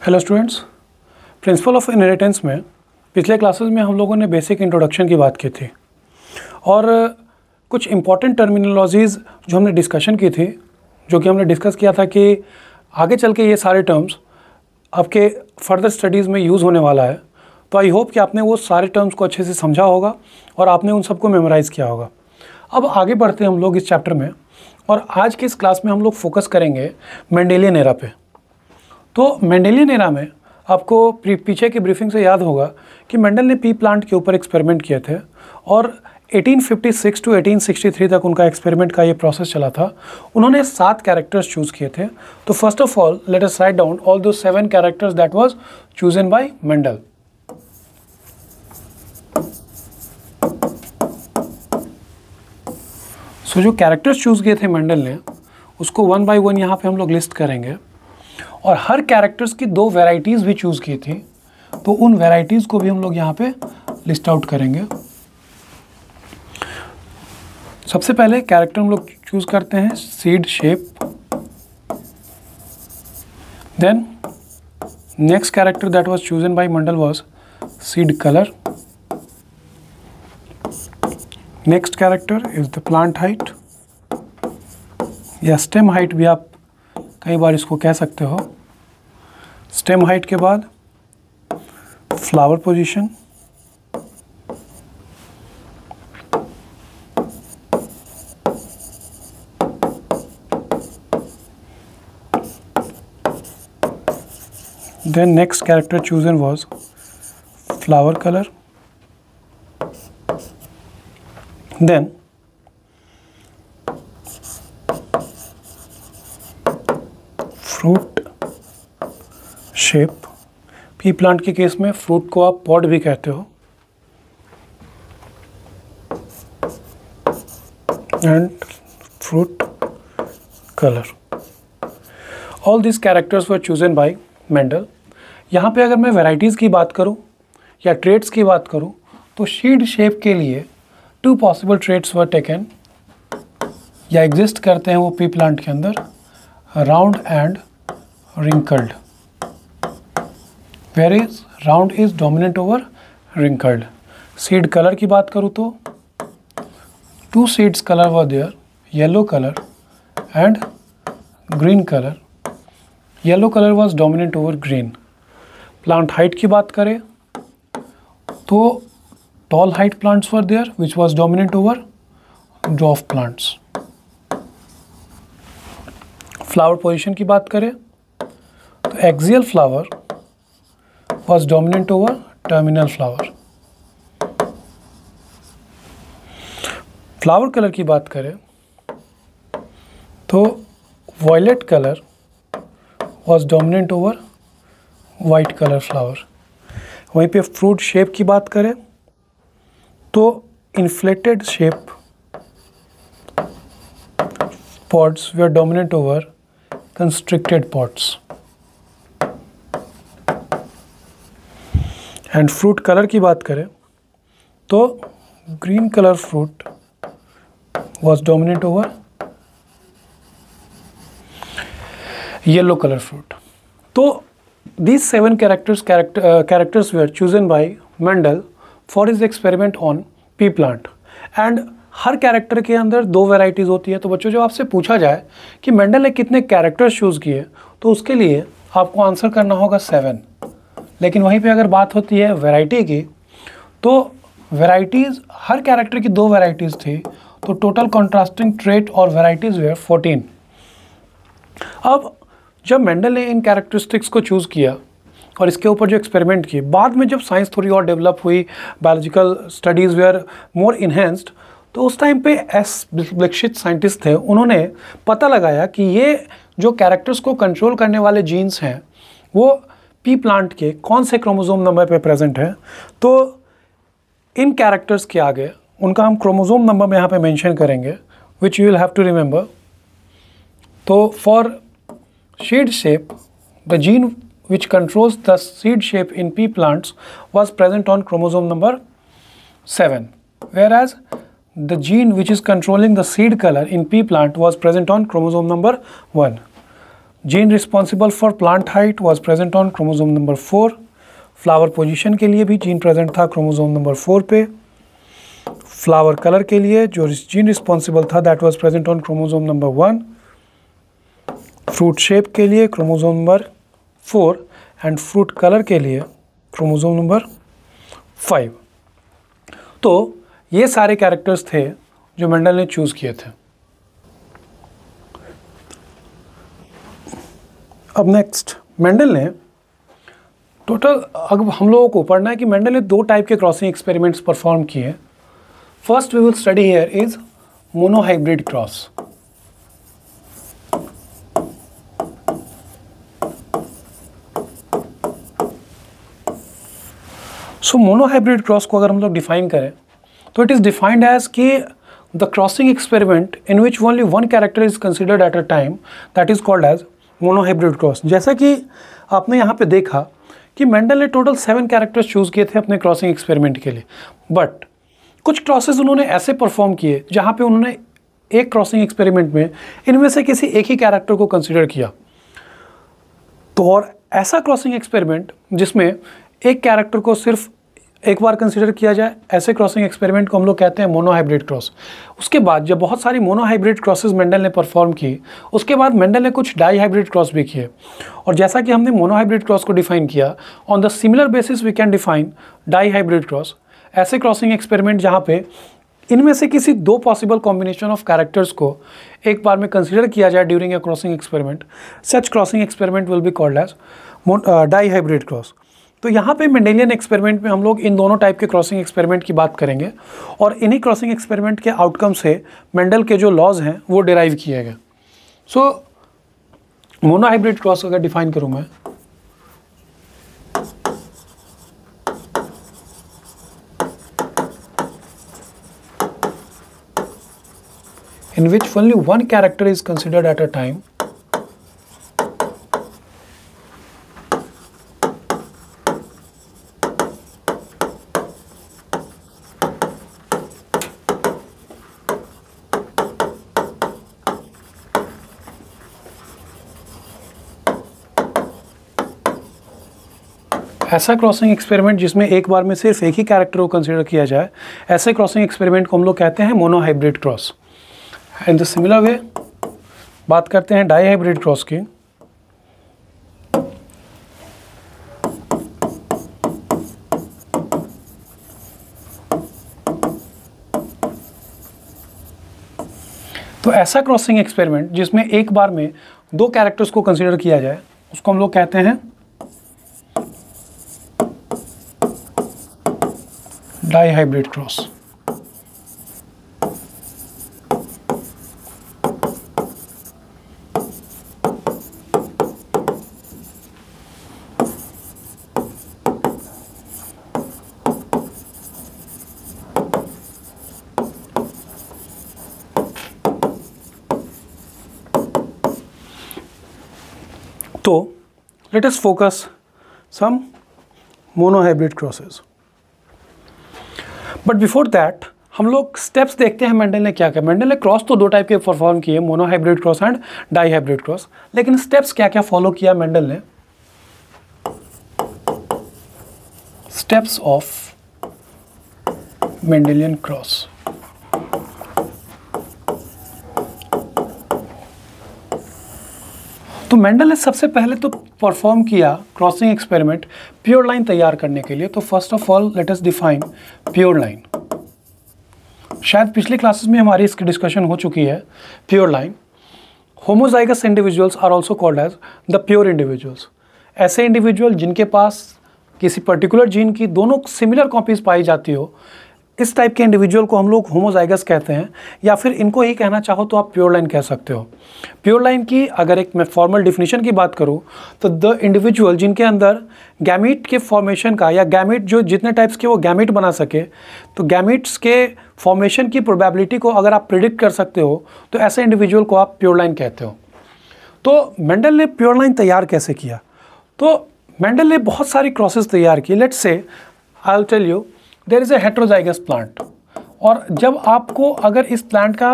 Hello students, principle of inheritance में पिछले classes में हम लोगों ने बेसिक इंट्रोडक्शन की बात की थी और कुछ इम्पॉर्टेंट टर्मिनोलॉजीज़ जो हमने डिस्कशन की थी, जो कि हमने डिस्कस किया था कि आगे चल के ये सारे टर्म्स आपके फर्दर स्टडीज़ में यूज़ होने वाला है। तो आई होप कि आपने वो सारे टर्म्स को अच्छे से समझा होगा और आपने उन सबको मेमोराइज़ किया होगा। अब आगे बढ़ते हैं हम लोग इस चैप्टर में, और आज के इस क्लास में हम लोग फोकस करेंगे मेंडेलियन एरा पे। तो मेंडेलियन एरा में आपको पीछे की ब्रीफिंग से याद होगा कि मेंडल ने पी प्लांट के ऊपर एक्सपेरिमेंट किए थे और 1856 टू 1863 तक उनका एक्सपेरिमेंट का ये प्रोसेस चला था। उन्होंने 7 कैरेक्टर्स चूज़ किए थे। तो first of all let us write down all दो 7 characters that was chosen by Mendel. So जो कैरेक्टर्स चूज़ किए थे मेंडल ने, उसको 1 बाय 1 यहाँ पे हम लोग लिस्ट करेंगे और हर कैरेक्टर्स की 2 वैरायटीज़ भी चूज़ की थी, तो उन वैरायटीज़ को भी हम लोग यहाँ पे लिस्ट आउट करेंगे। सबसे पहले कैरेक्टर हम लोग चूज़ करते हैं seed shape. Then next character that was chosen by Mendel was seed colour. Next character is the plant height या स्टेम हाइट भी आप कई बार इसको कह सकते हो। स्टेम हाइट के बाद flower position, then next character chosen was flower color, then fruit shape. P plant के केस में फ्रूट को आप पॉड भी कहते हो। And fruit colour. All this characters were chosen by Mendel. यहाँ पे अगर मैं वैरायटीज़ की बात करूँ या ट्रेड्स की बात करूँ तो सीड शेप के लिए 2 पॉसिबल ट्रेड्स वर टेकन या एग्जिस्ट करते हैं वो पी प्लांट के अंदर, round and wrinkled, whereas round is dominant over wrinkled. Seed color की बात करूँ तो 2 seeds color were there, yellow color and green color. Yellow color was dominant over green. Plant height की बात करें तो tall height plants were there which was dominant over dwarf plants. Flower position की बात करें तो axial flower was dominant over terminal flower. Flower colour की बात करें तो violet colour was dominant over white colour flower. वहीं पे फ्रूट शेप की बात करें तो inflated shape pods were dominant over constricted pods. And fruit colour की बात करें तो green colour fruit was dominant over yellow colour fruit. तो these 7 characters were chosen by Mendel for his experiment on pea plant. And her character के अंदर 2 varieties होती है। तो बच्चों, जब आपसे पूछा जाए कि मेंडल ने कितने कैरेक्टर्स चूज़ किए तो उसके लिए आपको आंसर करना होगा 7। लेकिन वहीं पे अगर बात होती है वैरायटी की तो वैरायटीज़, हर कैरेक्टर की 2 वैरायटीज़ थी, तो टोटल कॉन्ट्रास्टिंग ट्रेट और वैरायटीज़ वे 14। अब जब मेंडल ने इन कैरेक्टरिस्टिक्स को चूज़ किया और इसके ऊपर जो एक्सपेरिमेंट किए, बाद में जब साइंस थोड़ी और डेवलप हुई, biological studies were more enhanced, तो उस टाइम पे एस ब्लिक्सिट साइंटिस्ट थे, उन्होंने पता लगाया कि ये जो कैरेक्टर्स को कंट्रोल करने वाले जीन्स हैं वो पी प्लांट के कौन से क्रोमोसोम नंबर पे प्रेजेंट है। तो इन कैरेक्टर्स के आगे उनका हम क्रोमोसोम नंबर में यहाँ पे मेंशन करेंगे, which you will have to remember. तो for seed shape, the gene which controls the seed shape in pea plants was present on chromosome number 7, whereas the gene which is controlling the seed color in pea plant was present on chromosome number 1. Gene responsible for plant height was present on chromosome number 4। Flower position के लिए भी gene present था chromosome number 4 पे। Flower colour के लिए जो gene responsible था that was present on chromosome number 1। Fruit shape के लिए chromosome number 4 and fruit colour के लिए क्रोमोजोम नंबर 5। तो ये सारे कैरेक्टर्स थे जो मेंडल ने चूज किए थे। अब नेक्स्ट मेंडल ने टोटल, अब हम लोगों को पढ़ना है कि मेंडल ने 2 टाइप के क्रॉसिंग एक्सपेरिमेंट्स परफॉर्म किए। First we will study here is monohybrid cross. So monohybrid cross को अगर हम लोग डिफाइन करें तो इट इज डिफाइंड एज कि the crossing experiment in which only one character is considered at a time, that is called as monohybrid cross. जैसा कि आपने यहाँ पे देखा कि मेंडल ने टोटल 7 कैरेक्टर्स चूज किए थे अपने क्रॉसिंग एक्सपेरिमेंट के लिए, बट कुछ क्रॉसेस उन्होंने ऐसे परफॉर्म किए जहाँ पे उन्होंने एक क्रॉसिंग एक्सपेरिमेंट में इनमें से किसी एक ही कैरेक्टर को कंसिडर किया। तो और ऐसा क्रॉसिंग एक्सपेरिमेंट जिसमें एक कैरेक्टर को सिर्फ एक बार कंसिडर किया जाए, ऐसे क्रॉसिंग एक्सपेरिमेंट को हम लोग कहते हैं मोनोहाइब्रिड क्रॉस। उसके बाद जब बहुत सारी मोनोहाइब्रिड क्रॉसेस मेंडल ने परफॉर्म की, उसके बाद मेंडल ने कुछ डाई हाइब्रिड क्रॉस भी किए। और जैसा कि हमने मोनोहाइब्रिड क्रॉस को डिफाइन किया, on the similar basis we can define dihybrid cross. ऐसे क्रॉसिंग एक्सपेरिमेंट जहाँ पे इनमें से किसी 2 पॉसिबल कॉम्बिनेशन ऑफ कैरेक्टर्स को एक बार में कंसिडर किया जाए during a crossing experiment, such crossing experiment will be called as dihybrid cross. तो यहाँ पे मेंडेलियन एक्सपेरिमेंट में हम लोग इन दोनों टाइप के क्रॉसिंग एक्सपेरिमेंट की बात करेंगे और इन्हीं क्रॉसिंग एक्सपेरिमेंट के आउटकम से मेंडल के जो लॉज हैं वो डिराइव किए गए। सो मोनोहाइब्रिड क्रॉस अगर डिफाइन करूँ मैं, in which only one character is considered at a time, ऐसा क्रॉसिंग एक्सपेरिमेंट जिसमें एक बार में सिर्फ एक ही कैरेक्टर को कंसिडर किया जाए, ऐसे क्रॉसिंग एक्सपेरिमेंट को हम लोग कहते हैं monohybrid cross. In the similar way बात करते हैं डाई हाइब्रिड क्रॉस की। तो ऐसा क्रॉसिंग एक्सपेरिमेंट जिसमें एक बार में 2 कैरेक्टर्स को कंसिडर किया जाए, उसको हम लोग कहते हैं डाई हाइब्रिड क्रॉस। तो let us focus some monohybrid crosses. But before that हम लोग स्टेप्स देखते हैं मेंडल ने क्या किया। मेंडल ने क्रॉस तो 2 टाइप के परफॉर्म किए, monohybrid cross and dihybrid cross, लेकिन स्टेप्स क्या क्या फॉलो किया मेंडल ने। Steps of Mendelian cross. तो मेंडल ने सबसे पहले तो परफॉर्म किया क्रॉसिंग एक्सपेरिमेंट प्योर लाइन तैयार करने के लिए। तो first of all let us define pure line. शायद पिछले क्लासेस में हमारी इसकी डिस्कशन हो चुकी है। Pure line, homozygous individuals are also called as the pure individuals. ऐसे इंडिविजुअल जिनके पास किसी पर्टिकुलर जीन की दोनों सिमिलर कॉपीज पाई जाती हो, इस टाइप के इंडिविजुअल को हम लोग होमोजाइगस कहते हैं, या फिर इनको ही कहना चाहो तो आप प्योर लाइन कह सकते हो। प्योर लाइन की अगर एक मैं फॉर्मल डिफिनीशन की बात करूं तो द इंडिविजुअल जिनके अंदर गैमीट के फॉर्मेशन का, या गैमीट जो जितने टाइप्स के वो गैमीट बना सके, तो गैमीट्स के फॉर्मेशन की प्रोबेबिलिटी को अगर आप प्रिडिक्ट कर सकते हो तो ऐसे इंडिविजुअल को आप प्योर लाइन कहते हो। तो मेंडल ने प्योर लाइन तैयार कैसे किया? तो मेंडल ने बहुत सारी क्रॉसेस तैयार की। Let's say I will tell you there is a heterozygous plant, और जब आपको अगर इस प्लांट का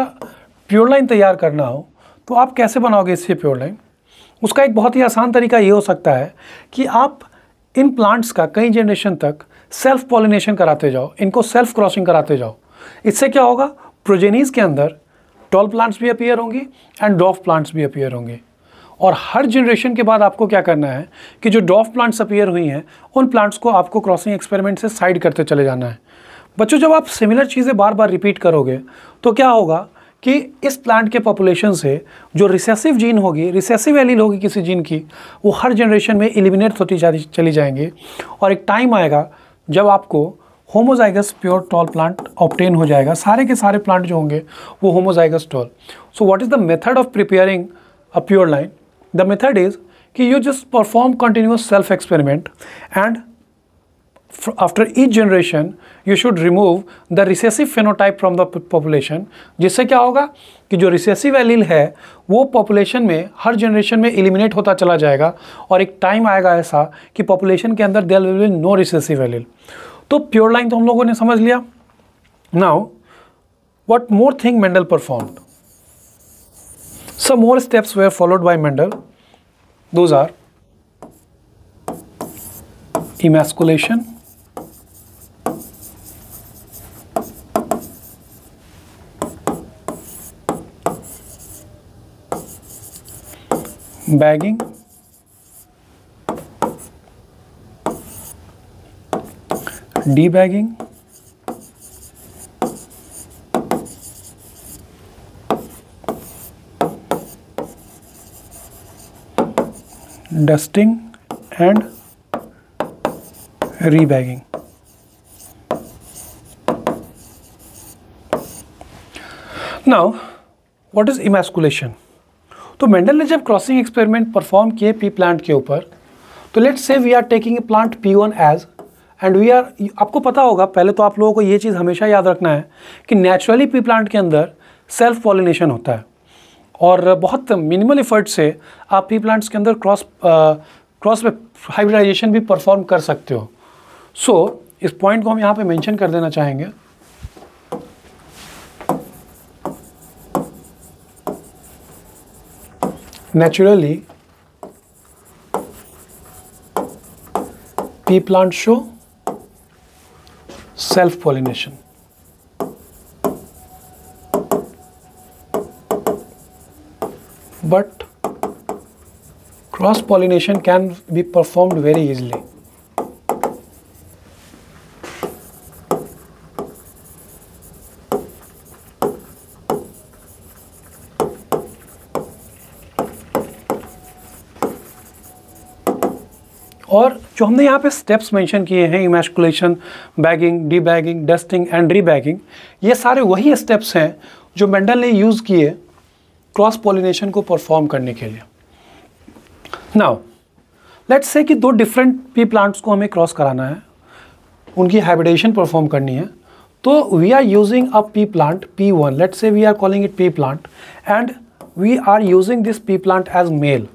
प्योर लाइन तैयार करना हो तो आप कैसे बनाओगे इससे प्योर लाइन? उसका एक बहुत ही आसान तरीका ये हो सकता है कि आप इन प्लांट्स का कई जनरेशन तक सेल्फ पॉलिनेशन कराते जाओ, इनको सेल्फ क्रॉसिंग कराते जाओ। इससे क्या होगा, प्रोजेनीज के अंदर टॉल प्लांट्स भी अपीयर होंगी एंड डॉफ प्लांट्स भी अपीयर होंगे। और हर जनरेशन के बाद आपको क्या करना है कि जो डॉफ प्लांट्स अपीयर हुई हैं उन प्लांट्स को आपको क्रॉसिंग एक्सपेरिमेंट से साइड करते चले जाना है। बच्चों, जब आप सिमिलर चीज़ें बार बार रिपीट करोगे तो क्या होगा कि इस प्लांट के पॉपुलेशन से जो रिसेसिव जीन होगी, रिसेसिव एलील होगी किसी जीन की, वो हर जनरेशन में एलिमिनेट होती चली जाएंगे। और एक टाइम आएगा जब आपको homozygous pure tall plant obtain हो जाएगा। सारे के सारे प्लांट जो होंगे वो homozygous tall. So what is the method of preparing a pure line? The method is कि you just perform continuous self experiment and after each generation you should remove the recessive phenotype from the population। जिससे क्या होगा कि जो recessive allele है वो population में हर generation में एलिमिनेट होता चला जाएगा और एक टाइम आएगा ऐसा कि पॉपुलेशन के अंदर there will be no recessive allele. तो प्योर लाइन तो हम लोगों ने समझ लिया। Now what more thing Mendel performed? Some more steps were followed by Mendel. Those are emasculation, bagging, debagging, dusting and rebagging। Now what is emasculation? तो Mendel ने जब क्रॉसिंग एक्सपेरिमेंट परफॉर्म किए पी प्लांट के ऊपर, तो let's say we are taking a plant P1 as and we are, आपको पता होगा, पहले तो आप लोगों को ये चीज़ हमेशा याद रखना है कि नेचुरली पी प्लांट के अंदर सेल्फ पॉलिनेशन होता है और बहुत मिनिमल एफर्ट से आप पी प्लांट्स के अंदर क्रॉस हाइब्रिडाइजेशन भी परफॉर्म कर सकते हो। सो इस पॉइंट को हम यहाँ पे मेंशन कर देना चाहेंगे। Naturally, pea plants show self-pollination. But cross-pollination can be performed very easily. और जो हमने यहाँ पे स्टेप्स मेंशन किए हैं, इमैस्कुलेशन, बैगिंग, डीबैगिंग, डस्टिंग एंड रीबैगिंग, ये सारे वही स्टेप्स हैं जो मेंडल ने यूज़ किए क्रॉस पॉलिनेशन को परफॉर्म करने के लिए। नाउ लेट्स से कि दो डिफरेंट पी प्लांट्स को हमें क्रॉस कराना है, उनकी हाइब्रिडेशन परफॉर्म करनी है। तो we are using a pea plant P1, let's say we are calling it pea plant and we are using this pea plant as male,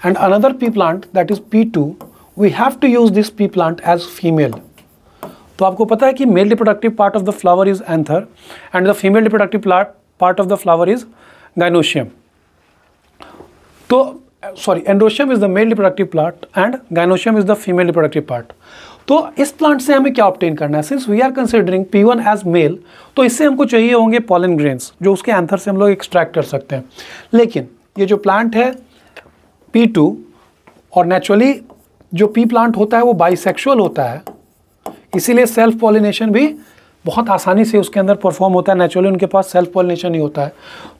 and another pea plant that is P2, we have to use this pea plant as female। तो आपको पता है कि male reproductive part of the flower is anther and the female reproductive part of the flower is gynoecium. तो sorry, androecium is the male reproductive part and gynoecium is the female reproductive part. तो इस plant से हमें क्या obtain करना है? Since we are considering P1 as male, तो इससे हमको चाहिए होंगे पॉलन ग्रेन्स जो उसके एंथर से हम लोग एक्सट्रैक्ट कर सकते हैं। लेकिन ये जो प्लांट है P2, और नेचुरली जो पी प्लांट होता है वो बाइसेक्सुअल होता है, इसीलिए सेल्फ पॉलिनेशन भी बहुत आसानी से उसके अंदर परफॉर्म होता है। नेचुरली उनके पास सेल्फ पॉलिनेशन ही होता है।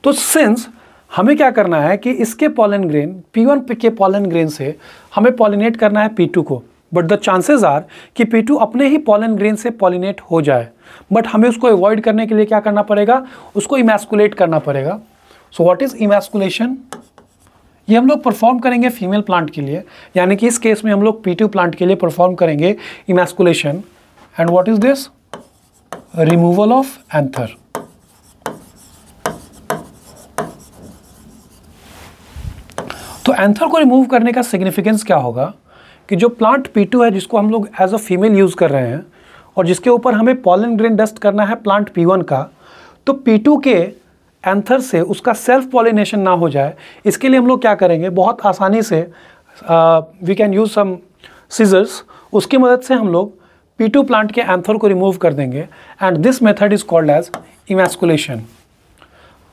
तो सिंस हमें क्या करना है कि इसके पॉलन ग्रेन, P1 के पॉलन ग्रेन से हमें पॉलिनेट करना है P2 को, बट द चांसेस आर कि P2 अपने ही पॉलन ग्रेन से पॉलिनेट हो जाए, बट हमें उसको अवॉइड करने के लिए क्या करना पड़ेगा? उसको इमैस्कुलेट करना पड़ेगा। सो व्हाट इज इमैस्कुलेशन? ये हम लोग परफॉर्म करेंगे फीमेल प्लांट के लिए, यानी कि इस केस में हम लोग P2 प्लांट के लिए परफॉर्म करेंगे emasculation. And what is this? Removal of anther. तो एंथर को रिमूव करने का सिग्निफिकेंस क्या होगा कि जो प्लांट P2 है, जिसको हम लोग एज अ फीमेल यूज़ कर रहे हैं और जिसके ऊपर हमें पॉलन ग्रेन डस्ट करना है प्लांट P1 का, तो P2 के एंथर से उसका सेल्फ पॉलिनेशन ना हो जाए, इसके लिए हम लोग क्या करेंगे, बहुत आसानी से we can use some scissors, उसकी मदद से हम लोग P2 प्लांट के एंथर को रिमूव कर देंगे and this method is called as emasculation.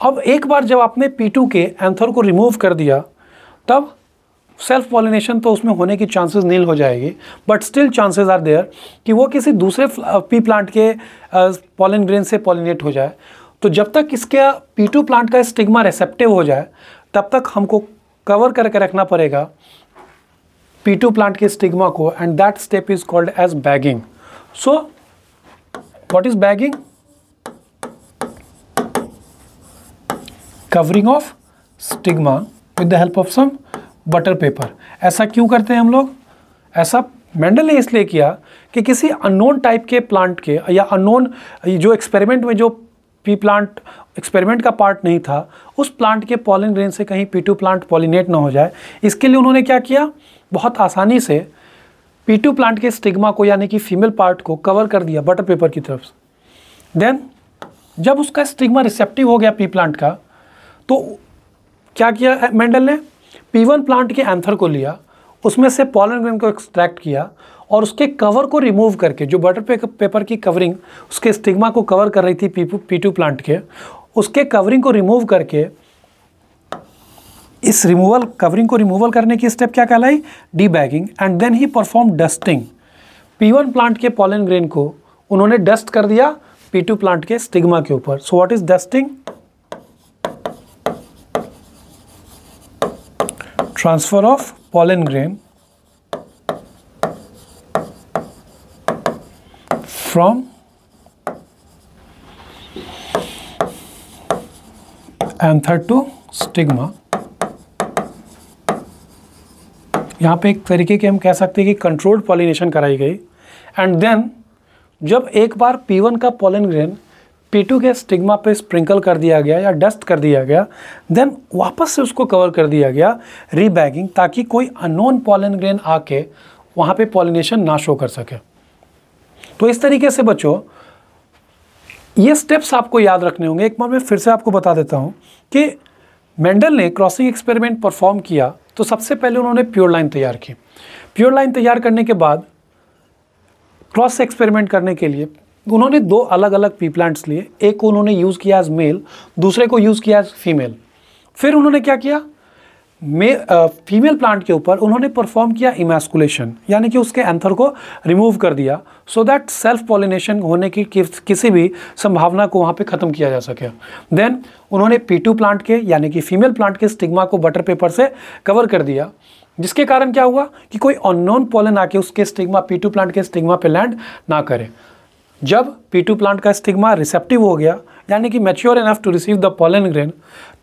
अब एक बार जब आपने P2 के एंथर को रिमूव कर दिया, तब सेल्फ पॉलिनेशन तो उसमें होने की चांसेस नील हो जाएगी, but still chances are there कि वो किसी दूसरे पी प्लांट के पॉलन ग्रेन से पॉलिनेट हो जाए। तो जब तक इसका P2 प्लांट का स्टिग्मा रिसेप्टिव हो जाए, तब तक हमको कवर करके रखना पड़ेगा P2 प्लांट के स्टिग्मा को, and that step is called as bagging. So what is bagging? Covering of stigma with the help of some butter paper. ऐसा क्यों करते हैं हम लोग? ऐसा मेंडल ने इसलिए किया कि किसी अननोन टाइप के प्लांट के या अननोन जो एक्सपेरिमेंट में जो पी प्लांट एक्सपेरिमेंट का पार्ट नहीं था, उस प्लांट के पॉलन ग्रेन से कहीं P2 प्लांट पॉलिनेट ना हो जाए, इसके लिए उन्होंने क्या किया, बहुत आसानी से P2 प्लांट के स्टिग्मा को यानी कि फीमेल पार्ट को कवर कर दिया बटर पेपर की तरफ से। देन जब उसका स्टिग्मा रिसेप्टिव हो गया पी प्लांट का, तो क्या किया मेंडल ने, P1 प्लांट के एंथर को लिया, उसमें से पॉलन ग्रेन को एक्सट्रैक्ट किया और उसके कवर को रिमूव करके, जो बटर पेपर की कवरिंग उसके स्टिग्मा को कवर कर रही थी P2 प्लांट के, उसके कवरिंग को रिमूव करके, इस कवरिंग को रिमूवल करने की स्टेप क्या कहलाई, debagging. And then he perform dusting. P1 plant के पॉलन ग्रेन को उन्होंने डस्ट कर दिया P2 प्लांट के स्टिग्मा के ऊपर। सो what is dusting? Transfer of pollen grain from anther to stigma। यहाँ पे एक तरीके के हम कह सकते हैं कि कंट्रोल्ड पॉलिनेशन कराई गई। एंड देन जब एक बार P1 का पॉलन ग्रेन P2 के स्टिग्मा पे स्प्रिंकल कर दिया गया या डस्ट कर दिया गया, देन वापस से उसको कवर कर दिया गया रीबैगिंग, ताकि कोई अननोन पॉलन ग्रेन आके वहाँ पे पॉलिनेशन ना शो कर सके। तो इस तरीके से बच्चों ये स्टेप्स आपको याद रखने होंगे। एक बार मैं फिर से आपको बता देता हूँ कि मेंडल ने क्रॉसिंग एक्सपेरिमेंट परफॉर्म किया, तो सबसे पहले उन्होंने प्योर लाइन तैयार की। प्योर लाइन तैयार करने के बाद क्रॉस एक्सपेरिमेंट करने के लिए उन्होंने दो अलग अलग पी प्लांट्स लिए, एक को उन्होंने यूज़ किया एज मेल, दूसरे को यूज़ किया एज फीमेल। फिर उन्होंने क्या किया, फीमेल प्लांट के ऊपर उन्होंने परफॉर्म किया इमैस्कुलेशन, यानी कि उसके एंथर को रिमूव कर दिया, सो दैट सेल्फ पॉलिनेशन होने की किसी भी संभावना को वहाँ पे ख़त्म किया जा सके। देन उन्होंने P2 प्लांट के यानी कि फीमेल प्लांट के स्टिग्मा को बटर पेपर से कवर कर दिया, जिसके कारण क्या हुआ कि कोई अननोन पॉलन आके उसके स्टिग्मा P2 प्लांट के स्टिग्मा पे लैंड ना करे। जब P2 प्लांट का स्टिग्मा रिसेप्टिव हो गया, यानी कि mature enough to receive the pollen grain,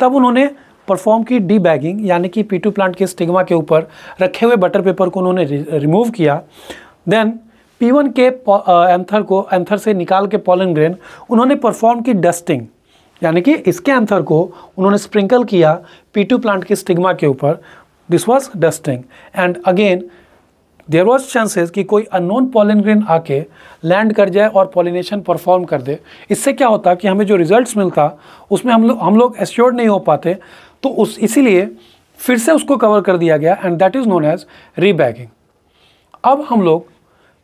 तब उन्होंने परफॉर्म की डीबैगिंग, यानी कि P2 प्लांट के स्टिग्मा के ऊपर रखे हुए बटर पेपर को उन्होंने रिमूव किया। देन P1 के एंथर से निकाल के पॉलन ग्रेन उन्होंने परफॉर्म की डस्टिंग, यानी कि इसके एंथर को उन्होंने स्प्रिंकल किया P2 प्लांट के स्टिग्मा के ऊपर। This was dusting. And again there was chances कि कोई अननोन पॉलन ग्रेन आके लैंड कर जाए और पॉलिनेशन परफॉर्म कर दे। इससे क्या होता कि हमें जो रिजल्ट्स मिलता उसमें हम लोग एश्योर्ड नहीं हो पाते, तो इसीलिए फिर से उसको कवर कर दिया गया, and that is known as rebagging. अब हम लोग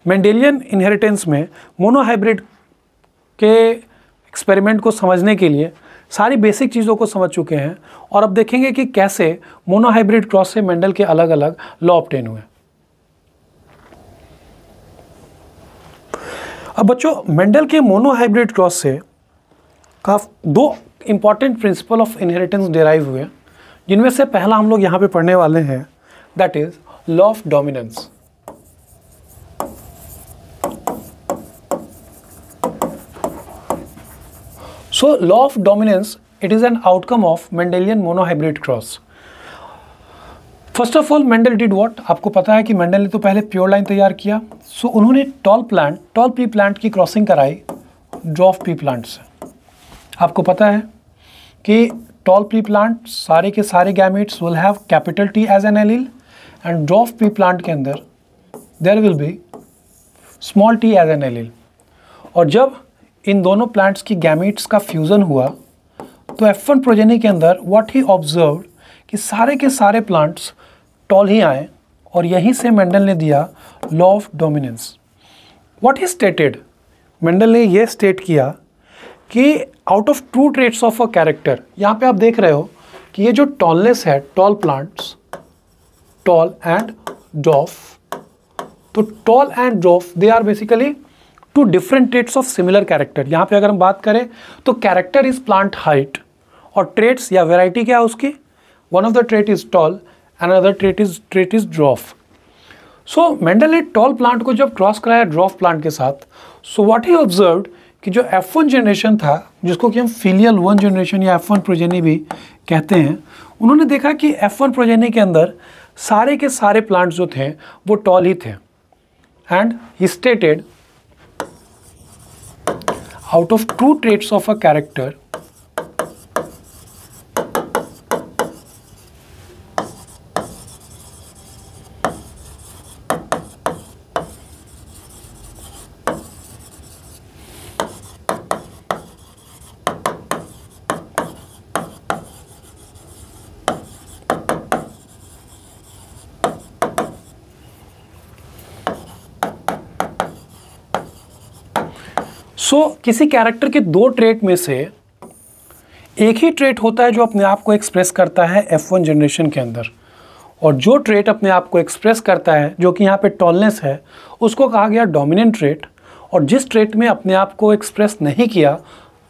मेंडेलियन इनहेरिटेंस में मोनोहाइब्रिड के एक्सपेरिमेंट को समझने के लिए सारी बेसिक चीज़ों को समझ चुके हैं, और अब देखेंगे कि कैसे मोनोहाइब्रिड क्रॉस से मेंडल के अलग अलग लॉ ऑब्टेन हुए। अब बच्चों मेंडल के मोनोहाइब्रिड क्रॉस से दो important principle of inheritance derive हुए, जिनमें से पहला हम लोग यहाँ पे पढ़ने वाले हैं, that is law of dominance. So law of dominance, it is an outcome of Mendelian monohybrid cross. First of all Mendel did what, आपको पता है कि मेंडल ने तो पहले प्योर लाइन तैयार किया। सो उन्होंने टॉल पी प्लांट की क्रॉसिंग कराई ड्वार्फ पी प्लांट से। आपको पता है कि टॉल पी प्लांट सारे के सारे gametes will have capital T as an allele, and dwarf pea plant के अंदर there will be small t as an allele. और जब इन दोनों प्लांट्स की गैमेट्स का फ्यूज़न हुआ तो F1 प्रोजेनी के अंदर व्हाट ही ऑब्जर्व कि सारे के सारे प्लांट्स टॉल ही आए, और यहीं से मेंडल ने दिया law of dominance. What he stated, Mendel ने ये स्टेट किया कि out of 2 traits of a character, यहाँ पे आप देख रहे हो कि ये जो टॉलनेस है, tall plants, tall and dwarf, तो tall and dwarf they are basically 2 different traits of similar character. यहाँ पे अगर हम बात करें तो कैरेक्टर इज प्लांट हाइट, और ट्रेट्स या वेराइटी क्या है उसकी, one of the trait is tall, another trait is dwarf. So Mendel ने टॉल प्लांट को जब क्रॉस कराया ड्वार्फ प्लांट के साथ, सो व्हाट ही ऑब्जर्व्ड कि जो F1 जनरेशन था, जिसको कि हम फिलियल 1 जनरेशन या F1 प्रोजेनी भी कहते हैं, उन्होंने देखा कि F1 प्रोजेनी के अंदर सारे के सारे प्लांट्स जो थे वो टॉल ही थे, and he stated out of 2 traits of a character, किसी कैरेक्टर के 2 ट्रेट में से एक ही ट्रेट होता है जो अपने आप को एक्सप्रेस करता है F1 जनरेशन के अंदर, और जो ट्रेट अपने आप को एक्सप्रेस करता है, जो कि यहाँ पे टॉलनेस है, उसको कहा गया डोमिनेंट ट्रेट, और जिस ट्रेट में अपने आप को एक्सप्रेस नहीं किया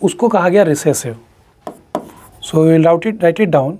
उसको कहा गया recessive. So we will write it down.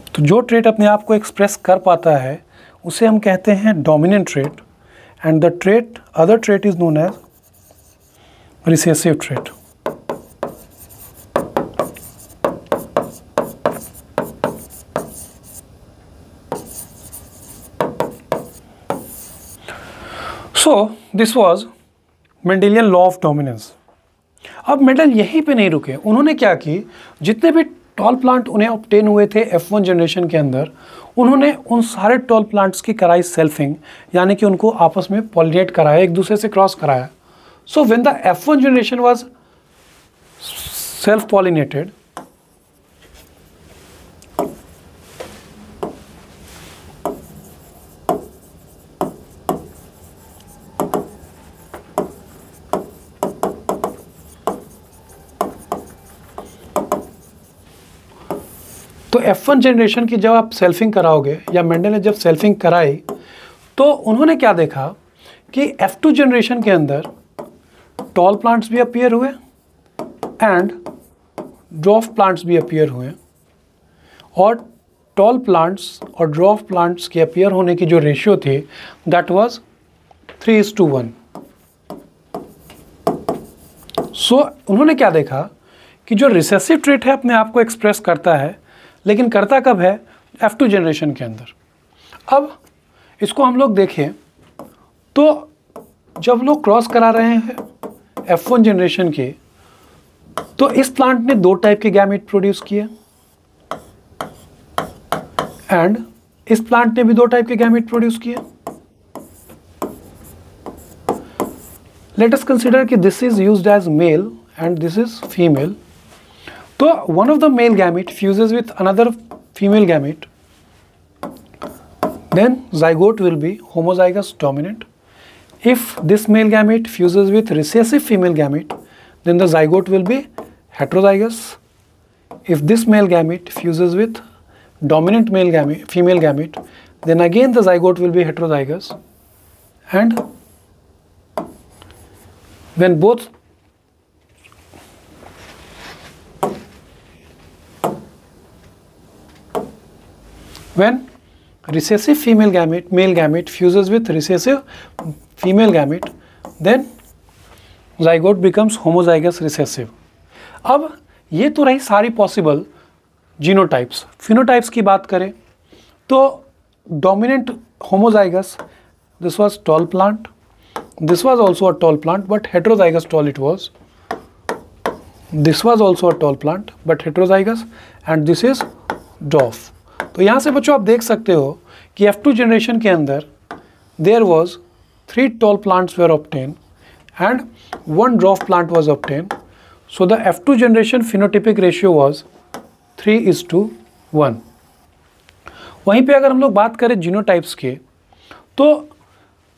तो जो ट्रेट अपने आप को एक्सप्रेस कर पाता है उसे हम कहते हैं dominant trait, and the trait other trait is known as recessive trait. So this was Mendelian law of dominance. अब मेंडल यहीं पे नहीं रुके, उन्होंने क्या की, जितने भी टॉल प्लांट उन्हें ऑब्टेन हुए थे F1 जनरेशन के अंदर, उन्होंने उन सारे टॉल प्लांट्स की कराई सेल्फिंग, यानी कि उनको आपस में पॉलिनेट कराया, एक दूसरे से क्रॉस कराया। So when the F1 generation was self pollinated, तो F1 जनरेशन की जब आप सेल्फिंग कराओगे, या मेंडल ने जब सेल्फिंग कराई, तो उन्होंने क्या देखा कि F2 जनरेशन के अंदर टॉल प्लांट्स भी अपीयर हुए एंड ड्वार्फ प्लांट्स भी अपीयर हुए, और टॉल प्लांट्स और ड्वार्फ प्लांट्स के अपीयर होने की जो रेशियो थी दैट वाज 3:1। सो उन्होंने क्या देखा कि जो रिसेसिव ट्रेट है अपने आप को एक्सप्रेस करता है, लेकिन करता कब है, F2 जनरेशन के अंदर। अब इसको हम लोग देखें तो जब लोग क्रॉस करा रहे हैं F1 जनरेशन के, तो इस प्लांट ने 2 टाइप के गैमेट प्रोड्यूस किए, एंड इस प्लांट ने भी 2 टाइप के गैमेट प्रोड्यूस किए। लेट अस कंसिडर कि this is used as male and this is female. तो one of the male gamete fuses with another female gamete, then zygote will be homozygous dominant. If this male gamete fuses with recessive female gamete, then the zygote will be heterozygous. If this male gamete fuses with dominant male gamete, female gamete, then again the zygote will be heterozygous. And when both when recessive female gamete, male gamete fuses with recessive female gamete, then zygote becomes homozygous recessive. अब ये तो रही सारी possible genotypes. Phenotypes की बात करें तो dominant homozygous, this was tall plant, this was also a tall plant but heterozygous tall it was, this was also a tall plant but heterozygous, and this is dwarf। तो यहाँ से बच्चों आप देख सकते हो कि F2 जनरेशन के अंदर there was 3 tall plants were obtained and 1 dwarf plant was obtained, so the F2 generation phenotypic ratio was 3:1। वहीं पे अगर हम लोग बात करें जीनोटाइप्स के, तो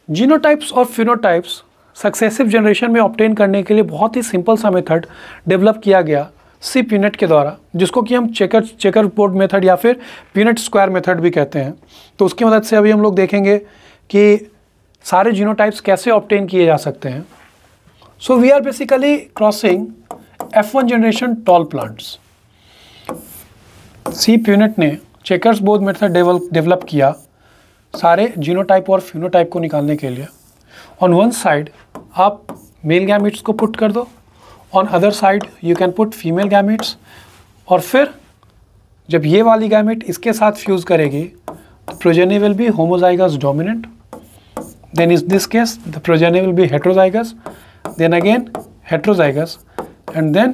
जीनोटाइप्स और फिनोटाइप्स सक्सेसिव जनरेशन में ऑब्टेन करने के लिए बहुत ही सिंपल सा मेथड डेवलप किया गया सी पीनट के द्वारा, जिसको कि हम चेकर बोर्ड मेथड या फिर पीनट स्क्वायर मेथड भी कहते हैं। तो उसकी मदद से अभी हम लोग देखेंगे कि सारे जीनोटाइप्स कैसे ऑब्टेन किए जा सकते हैं। So we are basically crossing F1 generation tall plants. C Punnett ने चेकर्स बोर्ड मेथड डेवलप किया सारे जीनोटाइप और फिनोटाइप को निकालने के लिए। ऑन वन साइड आप मेल गैमेट्स को पुट कर दो, on other side you can put female gametes, और फिर जब ये वाली गैमेट इसके साथ फ्यूज़ करेगी तो progeny will be homozygous dominant, then is this case the progeny will be heterozygous, then again heterozygous, and then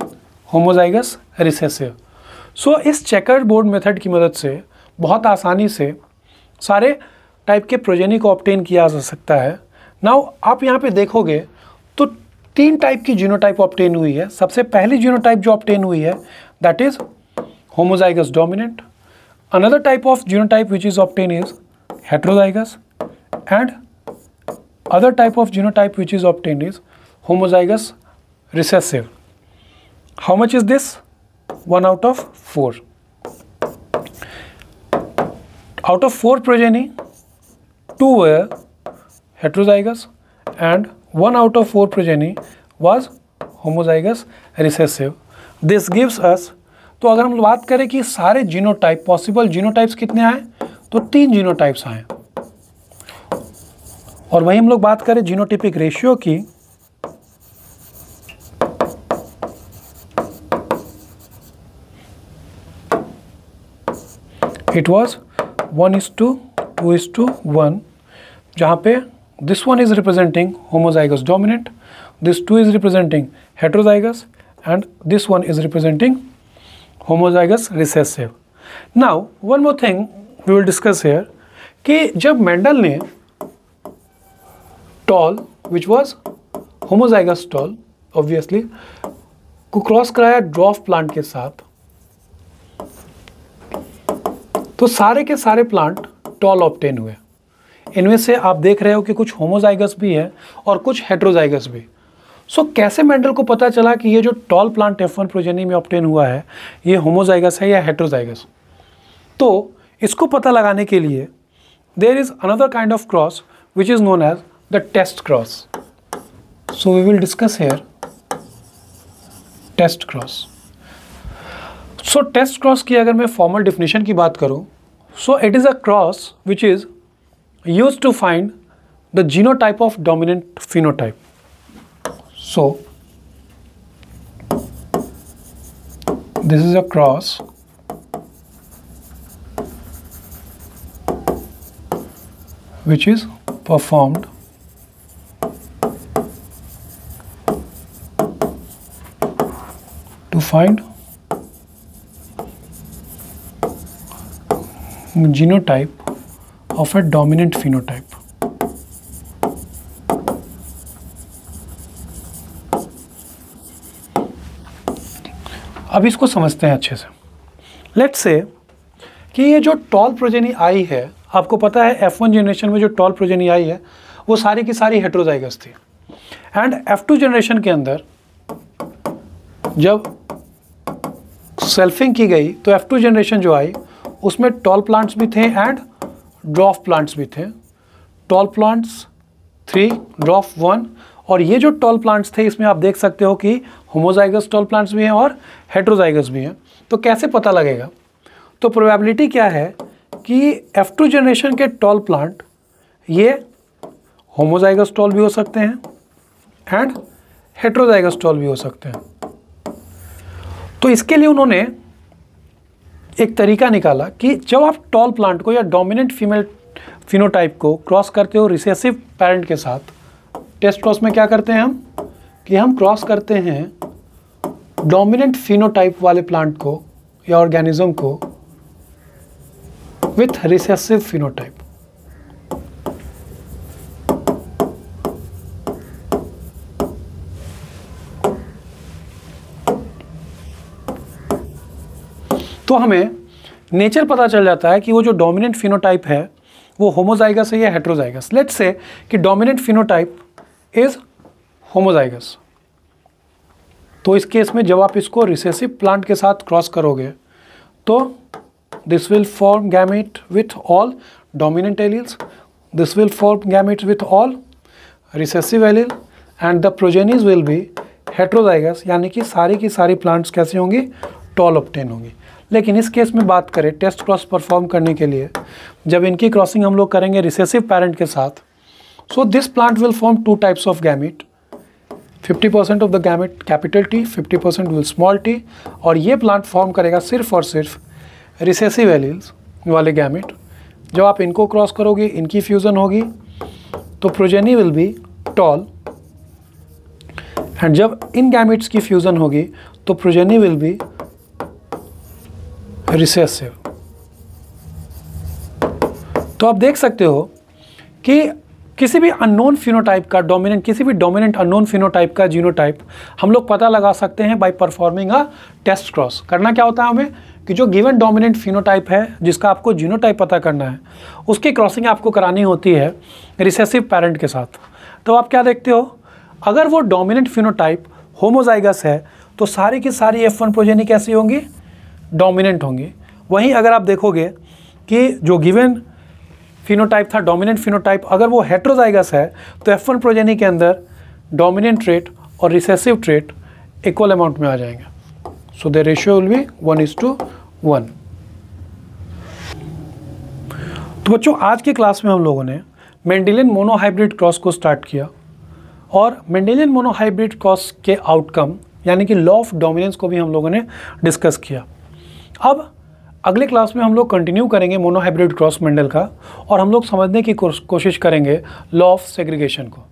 homozygous recessive. So इस चेकर बोर्ड मेथड की मदद से बहुत आसानी से सारे टाइप के प्रोजेनी को ऑब्टेन किया जा सकता है। नाउ आप यहाँ पे देखोगे तो 3 टाइप की जीनोटाइप ऑब्टेन हुई है। सबसे पहली जीनोटाइप जो ऑब्टेन हुई है that is homozygous dominant. Another type of genotype which is obtain is heterozygous, and other type of genotype which is obtain is homozygous recessive. How much is this? 1 out of 4. Out of 4 progeny, 2 were heterozygous and 1 out of 4 progeny was homozygous recessive. This gives us, तो अगर हम बात करें कि सारे genotype possible genotypes कितने आए, तो 3 जीनोटाइप्स आए। और वहीं हम लोग बात करें जीनोटिपिक रेशियो की, इट वॉज 1:2:1, जहाँ पे this one is representing homozygous dominant, this 2 is representing heterozygous, and this one is representing homozygous recessive. Now one more thing we will discuss here कि जब मेंडल ने tall which was homozygous tall obviously को cross कराया dwarf plant के साथ, तो सारे के सारे प्लांट टॉल ऑब्टेन हुए। इनमें से आप देख रहे हो कि कुछ होमोजाइगस भी है और कुछ हेट्रोजाइगस भी। सो कैसे मेंडल को पता चला कि ये जो टॉल प्लांट F1 प्रोजेनी में ऑब्टेन हुआ है ये होमोजाइगस है या हेट्रोजाइगस? तो इसको पता लगाने के लिए there is another kind of cross which is known as the test cross. So we will discuss here test cross. So test cross की अगर मैं फॉर्मल डेफिनेशन की बात करूं, so it is a cross which is used to find the genotype of dominant phenotype. So this is a cross which is performed to find genotype of a dominant phenotype. अब इसको समझते हैं अच्छे से। Let's say कि ये जो toll progeny आई है, आपको पता है F1 जनरेशन में जो टॉल प्रोजेनी आई है वो सारी की सारी हेट्रोजाइगस थी, एंड F2 जनरेशन के अंदर जब सेल्फिंग की गई तो F2 जनरेशन जो आई उसमें टॉल प्लांट्स भी थे एंड ड्वार्फ प्लांट्स भी थे। टॉल प्लांट्स 3, ड्वार्फ 1, और ये जो टॉल प्लांट्स थे इसमें आप देख सकते हो कि होमोजाइगस टॉल प्लांट्स भी हैं और हेट्रोजाइगस भी हैं। तो कैसे पता लगेगा? तो प्रोबेबिलिटी क्या है कि F2 जनरेशन के टॉल प्लांट ये होमोजाइगस टॉल भी हो सकते हैं एंड हेट्रोजाइगस टॉल भी हो सकते हैं। तो इसके लिए उन्होंने एक तरीका निकाला कि जब आप टॉल प्लांट को या डोमिनेंट फीमेल फिनोटाइप को क्रॉस करते हो रिसेसिव पेरेंट के साथ, टेस्ट क्रॉस में क्या करते हैं हम कि हम क्रॉस करते हैं डोमिनेंट फिनोटाइप वाले प्लांट को या ऑर्गेनिज्म को विथ रिसेसिव फिनोटाइप। तो हमें नेचर पता चल जाता है कि वो जो डोमिनेंट फिनोटाइप है वो होमोजाइगस है या हेट्रोजाइगस। लेट्स से कि डोमिनेंट फिनोटाइप इज होमोजाइगस, तो इस केस में जब आप इसको रिसेसिव प्लांट के साथ क्रॉस करोगे तो this will form gamete with all dominant alleles, this will form gamete with all recessive allele and the progenies will be heterozygous, यानी कि सारी की सारी प्लांट्स कैसी होंगी, टॉल ऑब्टेन होंगी। लेकिन इस केस में बात करें टेस्ट क्रॉस परफॉर्म करने के लिए, जब इनकी क्रॉसिंग हम लोग करेंगे रिसेसिव पेरेंट के साथ, so this plant will form two types of gamete, 50% of the gamete capital T, 50% will small t, और ये प्लांट फॉर्म करेगा सिर्फ और सिर्फ रिसेसिव एलील्स वाले गैमेट। जब आप इनको क्रॉस करोगे इनकी फ्यूज़न होगी तो progeny will B toll, and जब इन गैमेट्स की फ्यूज़न होगी तो प्रोजेनी विल बी रिसेसिव। तो आप देख सकते हो कि किसी भी अननोन फिनोटाइप का डोमिनेंट, किसी भी डोमिनेंट अननोन फिनोटाइप का जीनोटाइप हम लोग पता लगा सकते हैं by performing a test cross. करना क्या होता है हमें कि जो गिवन डोमिनेंट फिनोटाइप है जिसका आपको जीनोटाइप पता करना है, उसकी क्रॉसिंग आपको करानी होती है रिसेसिव पेरेंट के साथ। तो आप क्या देखते हो, अगर वो डोमिनेंट फिनोटाइप होमोजाइगस है तो सारी की सारी F1 प्रोजेनी कैसी होंगी, डोमिनेंट होंगी। वहीं अगर आप देखोगे कि जो गिवन फिनोटाइप था डोमिनेंट फिनोटाइप, अगर वो हेट्रोजाइगस है तो F1 प्रोजेनी के अंदर डोमिनेंट ट्रेट और रिसेसिव ट्रेट इक्वल अमाउंट में आ जाएंगे। So the ratio will be 1:1। तो बच्चों आज की क्लास में हम लोगों ने मेंडेलियन मोनोहाइब्रिड क्रॉस को स्टार्ट किया और मेंडेलियन मोनोहाइब्रिड क्रॉस के आउटकम यानी कि लॉ ऑफ डोमिनेंस को भी हम लोगों ने डिस्कस किया। अब अगले क्लास में हम लोग कंटिन्यू करेंगे मोनोहाइब्रिड क्रॉस मेंडल का, और हम लोग समझने की कोशिश करेंगे लॉ ऑफ सेग्रीगेशन को।